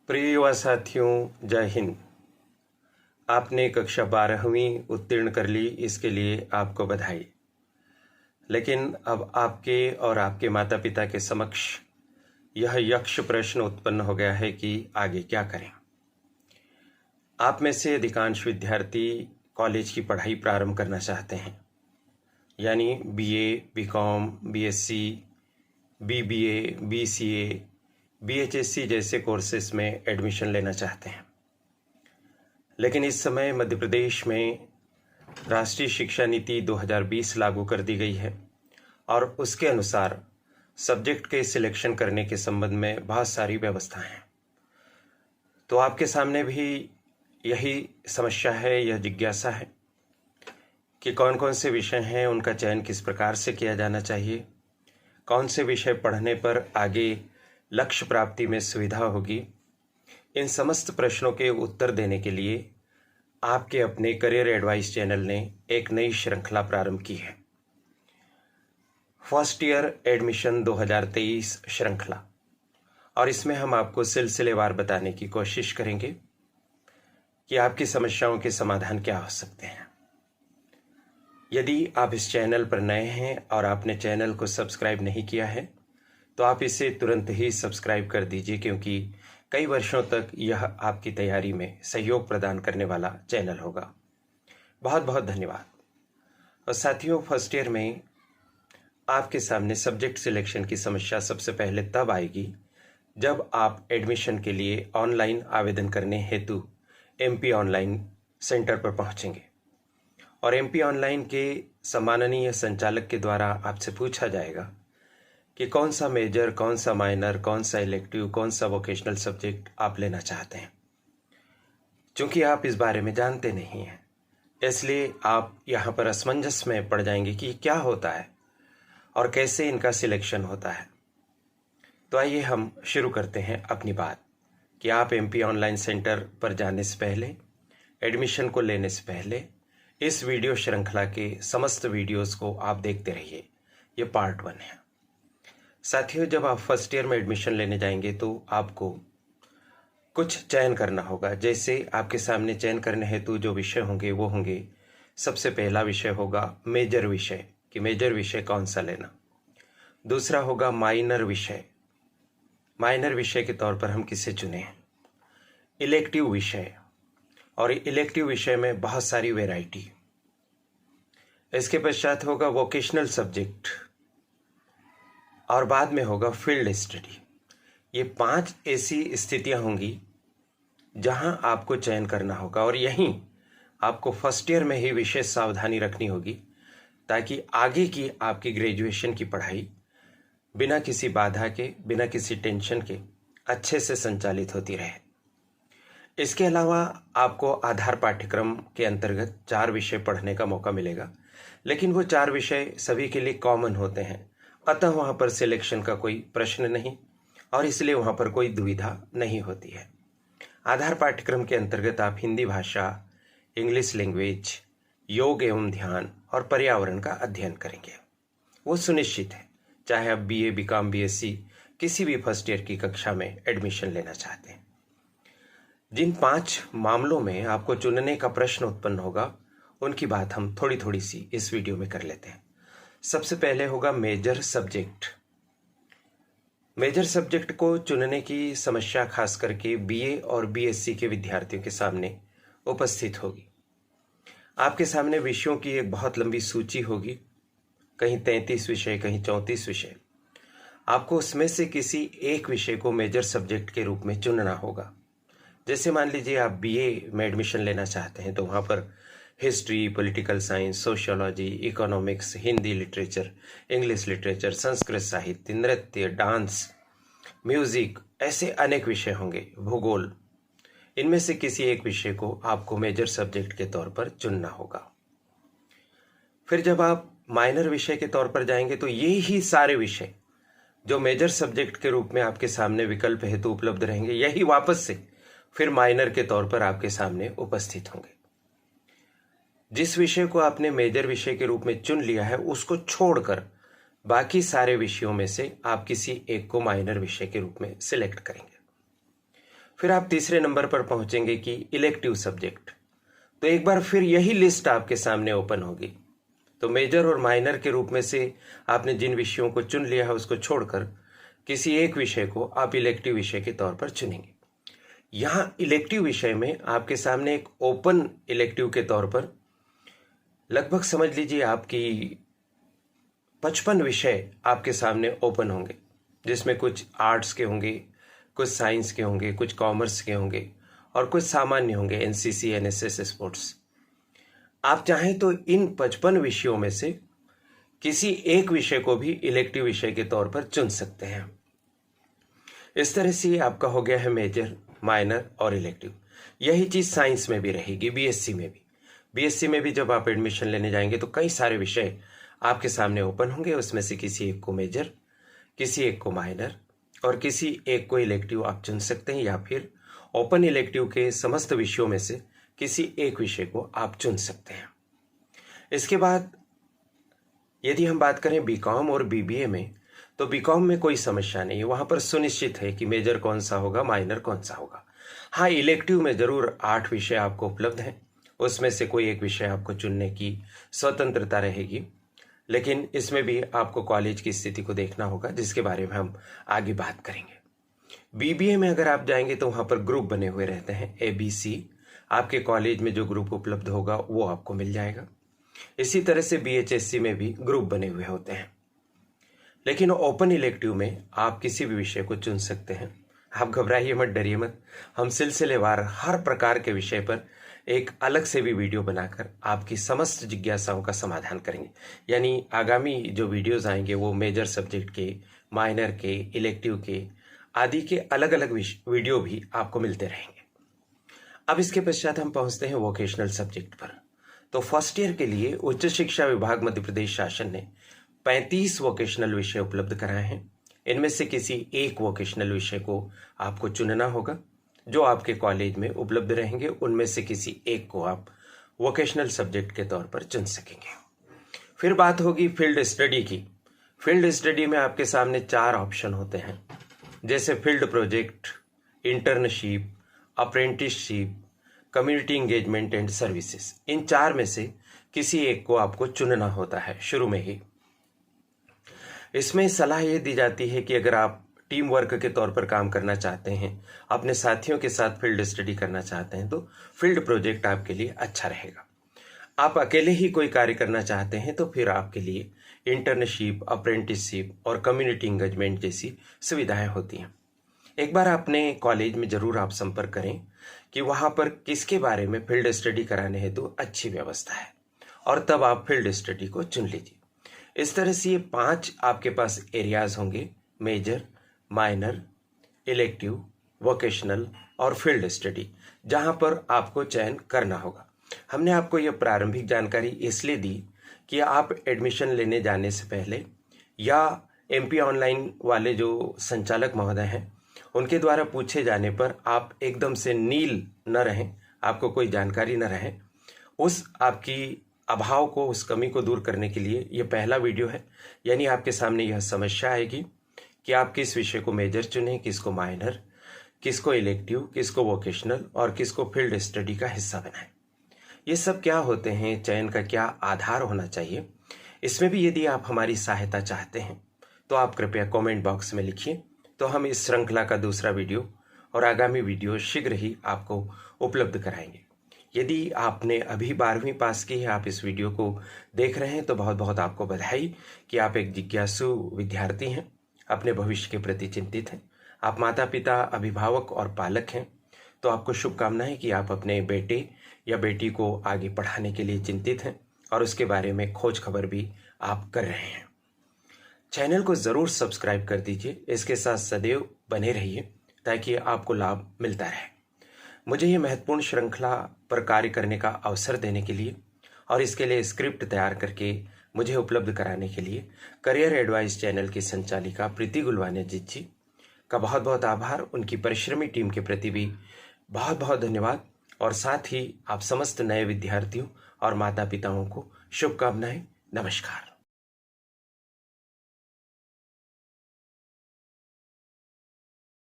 प्रिय युवा साथियों, जय हिंद। आपने कक्षा 12वीं उत्तीर्ण कर ली, इसके लिए आपको बधाई। लेकिन अब आपके और आपके माता पिता के समक्ष यह यक्ष प्रश्न उत्पन्न हो गया है कि आगे क्या करें। आप में से अधिकांश विद्यार्थी कॉलेज की पढ़ाई प्रारंभ करना चाहते हैं, यानी BA, BCom, BSc, BBA, BCA, बीएचएससी जैसे कोर्सेस में एडमिशन लेना चाहते हैं। लेकिन इस समय मध्य प्रदेश में राष्ट्रीय शिक्षा नीति 2020 लागू कर दी गई है और उसके अनुसार सब्जेक्ट के सिलेक्शन करने के संबंध में बहुत सारी व्यवस्थाएं हैं। तो आपके सामने भी यही समस्या है, यह जिज्ञासा है कि कौन कौन से विषय हैं, उनका चयन किस प्रकार से किया जाना चाहिए, कौन से विषय पढ़ने पर आगे लक्ष्य प्राप्ति में सुविधा होगी। इन समस्त प्रश्नों के उत्तर देने के लिए आपके अपने करियर एडवाइस चैनल ने एक नई श्रृंखला प्रारंभ की है, फर्स्ट ईयर एडमिशन 2023 श्रृंखला। और इसमें हम आपको सिलसिलेवार बताने की कोशिश करेंगे कि आपकी समस्याओं के समाधान क्या हो सकते हैं। यदि आप इस चैनल पर नए हैं और आपने चैनल को सब्सक्राइब नहीं किया है तो आप इसे तुरंत ही सब्सक्राइब कर दीजिए, क्योंकि कई वर्षों तक यह आपकी तैयारी में सहयोग प्रदान करने वाला चैनल होगा। बहुत बहुत धन्यवाद। और साथियों, फर्स्ट ईयर में आपके सामने सब्जेक्ट सिलेक्शन की समस्या सबसे पहले तब आएगी जब आप एडमिशन के लिए ऑनलाइन आवेदन करने हेतु एमपी ऑनलाइन सेंटर पर पहुंचेंगे और एमपी ऑनलाइन के सम्माननीय संचालक के द्वारा आपसे पूछा जाएगा कि कौन सा मेजर, कौन सा माइनर, कौन सा इलेक्टिव, कौन सा वोकेशनल सब्जेक्ट आप लेना चाहते हैं। चूंकि आप इस बारे में जानते नहीं हैं, इसलिए आप यहाँ पर असमंजस में पड़ जाएंगे कि क्या होता है और कैसे इनका सिलेक्शन होता है। तो आइए हम शुरू करते हैं अपनी बात कि आप एमपी ऑनलाइन सेंटर पर जाने से पहले, एडमिशन को लेने से पहले इस वीडियो श्रृंखला के समस्त वीडियोस को आप देखते रहिए। ये पार्ट 1 है। साथियों, जब आप फर्स्ट ईयर में एडमिशन लेने जाएंगे तो आपको कुछ चयन करना होगा। जैसे आपके सामने चयन करने हेतु जो विषय होंगे वो होंगे, सबसे पहला विषय होगा मेजर विषय, कि मेजर विषय कौन सा लेना। दूसरा होगा माइनर विषय, माइनर विषय के तौर पर हम किसे चुने। इलेक्टिव विषय, और इलेक्टिव विषय में बहुत सारी वैरायटी। इसके पश्चात होगा वोकेशनल सब्जेक्ट और बाद में होगा फील्ड स्टडी। ये 5 ऐसी स्थितियां होंगी जहां आपको चयन करना होगा और यहीं आपको फर्स्ट ईयर में ही विशेष सावधानी रखनी होगी ताकि आगे की आपकी ग्रेजुएशन की पढ़ाई बिना किसी बाधा के, बिना किसी टेंशन के अच्छे से संचालित होती रहे। इसके अलावा आपको आधार पाठ्यक्रम के अंतर्गत 4 विषय पढ़ने का मौका मिलेगा, लेकिन वो 4 विषय सभी के लिए कॉमन होते हैं, अतः वहाँ पर सिलेक्शन का कोई प्रश्न नहीं और इसलिए वहाँ पर कोई दुविधा नहीं होती है। आधार पाठ्यक्रम के अंतर्गत आप हिंदी भाषा, इंग्लिश लैंग्वेज, योग एवं ध्यान और पर्यावरण का अध्ययन करेंगे। वो सुनिश्चित है, चाहे आप बीए, बीकॉम, बीएससी किसी भी फर्स्ट ईयर की कक्षा में एडमिशन लेना चाहते हैं। जिन 5 मामलों में आपको चुनने का प्रश्न उत्पन्न होगा उनकी बात हम थोड़ी थोड़ी सी इस वीडियो में कर लेते हैं। सबसे पहले होगा मेजर सब्जेक्ट। मेजर सब्जेक्ट को चुनने की समस्या खास करके बीए और बीएससी के विद्यार्थियों के सामने उपस्थित होगी। आपके सामने विषयों की एक बहुत लंबी सूची होगी, कहीं 33 विषय, कहीं 34 विषय। आपको उसमें से किसी एक विषय को मेजर सब्जेक्ट के रूप में चुनना होगा। जैसे मान लीजिए आप बीए में एडमिशन लेना चाहते हैं तो वहाँ पर history, political science, sociology, economics, Hindi literature, English literature, Sanskrit साहित्य, नृत्य, डांस, म्यूजिक, ऐसे अनेक विषय होंगे, भूगोल। इनमें से किसी एक विषय को आपको मेजर सब्जेक्ट के तौर पर चुनना होगा। फिर जब आप माइनर विषय के तौर पर जाएंगे तो ये ही सारे विषय जो मेजर सब्जेक्ट के रूप में आपके सामने विकल्प हेतु उपलब्ध रहेंगे, यही वापस से फिर माइनर के तौर पर आपके सामने उपस्थित होंगे। जिस विषय को आपने मेजर विषय के रूप में चुन लिया है उसको छोड़कर बाकी सारे विषयों में से आप किसी एक को माइनर विषय के रूप में सिलेक्ट करेंगे। फिर आप तीसरे नंबर पर पहुंचेंगे कि इलेक्टिव सब्जेक्ट। तो एक बार फिर यही लिस्ट आपके सामने ओपन होगी। तो मेजर और माइनर के रूप में से आपने जिन विषयों को चुन लिया है उसको छोड़कर किसी एक विषय को आप इलेक्टिव विषय के तौर पर चुनेंगे। यहाँ इलेक्टिव विषय में आपके सामने एक ओपन इलेक्टिव के तौर पर लगभग समझ लीजिए आपकी 55 विषय आपके सामने ओपन होंगे, जिसमें कुछ आर्ट्स के होंगे, कुछ साइंस के होंगे, कुछ कॉमर्स के होंगे और कुछ सामान्य होंगे, एनसीसी, एनएसएस, स्पोर्ट्स। आप चाहें तो इन 55 विषयों में से किसी एक विषय को भी इलेक्टिव विषय के तौर पर चुन सकते हैं। इस तरह से आपका हो गया है मेजर, माइनर और इलेक्टिव। यही चीज साइंस में भी रहेगी, बीएससी में भी। बीएससी में भी जब आप एडमिशन लेने जाएंगे तो कई सारे विषय आपके सामने ओपन होंगे, उसमें से किसी एक को मेजर, किसी एक को माइनर और किसी एक को इलेक्टिव आप चुन सकते हैं, या फिर ओपन इलेक्टिव के समस्त विषयों में से किसी एक विषय को आप चुन सकते हैं। इसके बाद यदि हम बात करें बीकॉम और बीबीए में, तो बीकॉम में कोई समस्या नहीं है, वहां पर सुनिश्चित है कि मेजर कौन सा होगा, माइनर कौन सा होगा। हाँ, इलेक्टिव में जरूर 8 विषय आपको उपलब्ध हैं, उसमें से कोई एक विषय आपको चुनने की स्वतंत्रता रहेगी, लेकिन इसमें भी आपको कॉलेज की स्थिति को देखना होगा, जिसके बारे में हम आगे बात करेंगे। बीबीए में अगर आप जाएंगे तो वहां पर ग्रुप बने हुए रहते हैं, ABC। आपके कॉलेज में जो ग्रुप उपलब्ध होगा वो आपको मिल जाएगा। इसी तरह से BHSC में भी ग्रुप बने हुए होते हैं। लेकिन ओपन इलेक्टिव में आप किसी भी विषय को चुन सकते हैं। आप घबराइए मत, डरिए मत, हम सिलसिलेवार हर प्रकार के विषय पर एक अलग से भी वीडियो बनाकर आपकी समस्त जिज्ञासाओं का समाधान करेंगे। यानी आगामी जो वीडियोस आएंगे वो मेजर सब्जेक्ट के, माइनर के, इलेक्टिव के आदि के अलग अलग वीडियो भी आपको मिलते रहेंगे। अब इसके पश्चात हम पहुंचते हैं वोकेशनल सब्जेक्ट पर। तो फर्स्ट ईयर के लिए उच्च शिक्षा विभाग मध्य प्रदेश शासन ने 35 वोकेशनल विषय उपलब्ध कराए हैं। इनमें से किसी एक वोकेशनल विषय को आपको चुनना होगा। जो आपके कॉलेज में उपलब्ध रहेंगे उनमें से किसी एक को आप वोकेशनल सब्जेक्ट के तौर पर चुन सकेंगे। फिर बात होगी फील्ड स्टडी की। फील्ड स्टडी में आपके सामने 4 ऑप्शन होते हैं, जैसे field project, internship, apprenticeship, community engagement and services. इन 4 में से किसी एक को आपको चुनना होता है शुरू में ही। इसमें सलाह ये दी जाती है कि अगर आप टीम वर्क के तौर पर काम करना चाहते हैं, अपने साथियों के साथ फील्ड स्टडी करना चाहते हैं, तो फील्ड प्रोजेक्ट आपके लिए अच्छा रहेगा। आप अकेले ही कोई कार्य करना चाहते हैं तो फिर आपके लिए इंटर्नशिप, अप्रेंटिसशिप और कम्युनिटी एंगेजमेंट जैसी सुविधाएं होती हैं। एक बार अपने कॉलेज में जरूर आप संपर्क करें कि वहां पर किसके बारे में फील्ड स्टडी कराने हेतु तो अच्छी व्यवस्था है, और तब आप फील्ड स्टडी को चुन लीजिए। इस तरह से ये 5 आपके पास एरियाज होंगे, मेजर, माइनर, इलेक्टिव, वोकेशनल और फील्ड स्टडी, जहां पर आपको चयन करना होगा। हमने आपको यह प्रारंभिक जानकारी इसलिए दी कि आप एडमिशन लेने जाने से पहले या MP ऑनलाइन वाले जो संचालक महोदय हैं उनके द्वारा पूछे जाने पर आप एकदम से नील न रहें, आपको कोई जानकारी न रहे। उस आपकी अभाव को, उस कमी को दूर करने के लिए यह पहला वीडियो है। यानी आपके सामने यह समस्या आएगी कि आप किस विषय को मेजर चुनें, किसको माइनर, किसको इलेक्टिव, किसको वोकेशनल और किसको फील्ड स्टडी का हिस्सा बनाएं। ये सब क्या होते हैं, चयन का क्या आधार होना चाहिए, इसमें भी यदि आप हमारी सहायता चाहते हैं तो आप कृपया कमेंट बॉक्स में लिखिए, तो हम इस श्रृंखला का दूसरा वीडियो और आगामी वीडियो शीघ्र ही आपको उपलब्ध कराएंगे। यदि आपने अभी 12वीं पास की है, आप इस वीडियो को देख रहे हैं, तो बहुत बहुत आपको बधाई कि आप एक जिज्ञासु विद्यार्थी हैं, अपने भविष्य के प्रति चिंतित हैं। आप माता पिता, अभिभावक और पालक हैं, तो आपको शुभकामनाएं कि आप अपने बेटे या बेटी को आगे पढ़ाने के लिए चिंतित हैं और उसके बारे में खोज खबर भी आप कर रहे हैं। चैनल को ज़रूर सब्सक्राइब कर दीजिए, इसके साथ सदैव बने रहिए ताकि आपको लाभ मिलता रहे। मुझे ये महत्वपूर्ण श्रृंखला पर कार्य करने का अवसर देने के लिए और इसके लिए स्क्रिप्ट तैयार करके मुझे उपलब्ध कराने के लिए करियर एडवाइस चैनल की संचालिका प्रीति गुलवाने जी का बहुत बहुत आभार। उनकी परिश्रमी टीम के प्रति भी बहुत बहुत धन्यवाद, और साथ ही आप समस्त नए विद्यार्थियों और माता पिताओं को शुभकामनाएं। नमस्कार।